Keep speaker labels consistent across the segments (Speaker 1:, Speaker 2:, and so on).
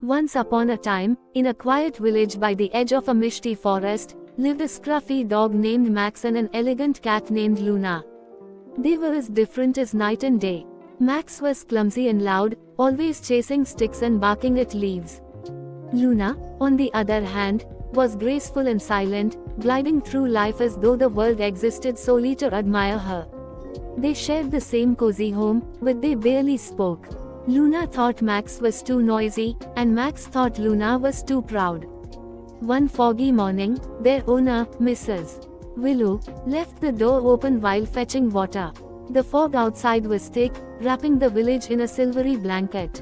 Speaker 1: Once upon a time, in a quiet village by the edge of a misty forest, lived a scruffy dog named Max and an elegant cat named Luna. They were as different as night and day. Max was clumsy and loud, always chasing sticks and barking at leaves. Luna, on the other hand, was graceful and silent, gliding through life as though the world existed solely to admire her. They shared the same cozy home, but they barely spoke. Luna thought Max was too noisy, and Max thought Luna was too proud. One foggy morning, their owner, Mrs. Willow, left the door open while fetching water. The fog outside was thick, wrapping the village in a silvery blanket.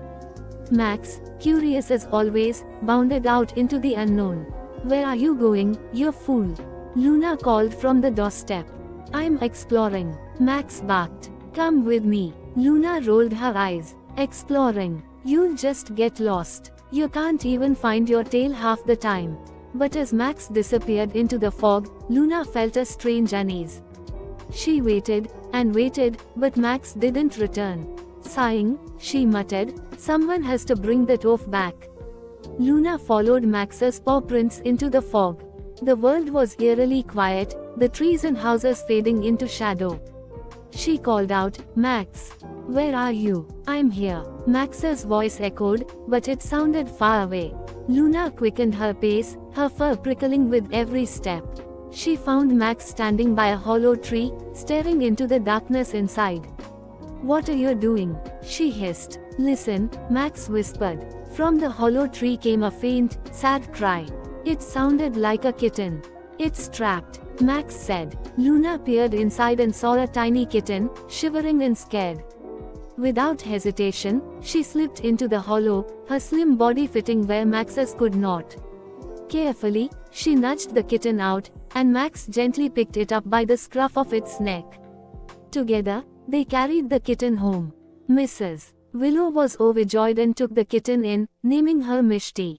Speaker 1: Max, curious as always, bounded out into the unknown. "Where are you going, you fool?" Luna called from the doorstep. "I'm exploring," Max barked. "Come with me." Luna rolled her eyes. "Exploring? You'll just get lost. You can't even find your tail half the time." But as Max disappeared into the fog, Luna felt a strange unease. She waited and waited, but Max didn't return. Sighing, she muttered, "Someone has to bring that oaf back." Luna followed Max's paw prints into the fog. The world was eerily quiet, the trees and houses fading into shadow. She called out, "Max! Where are you?" "I'm here," Max's voice echoed, but it sounded far away. Luna quickened her pace, her fur prickling with every step. She found Max standing by a hollow tree, staring into the darkness inside. "What are you doing?" she hissed. "Listen," Max whispered. From the hollow tree came a faint, sad cry. It sounded like a kitten. "It's trapped," Max said. Luna peered inside and saw a tiny kitten, shivering and scared. Without hesitation, she slipped into the hollow, her slim body fitting where Max's could not. Carefully, she nudged the kitten out, and Max gently picked it up by the scruff of its neck. Together, they carried the kitten home. Mrs. Willow was overjoyed and took the kitten in, naming her Mishti.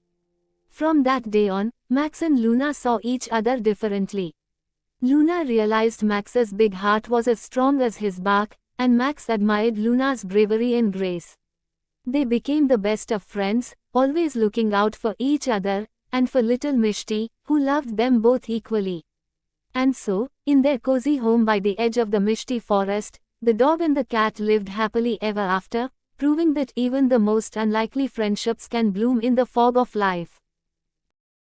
Speaker 1: From that day on, Max and Luna saw each other differently. Luna realized Max's big heart was as strong as his bark, and Max admired Luna's bravery and grace. They became the best of friends, always looking out for each other, and for little Mishti, who loved them both equally. And so, in their cozy home by the edge of the Mishti forest, the dog and the cat lived happily ever after, proving that even the most unlikely friendships can bloom in the fog of life.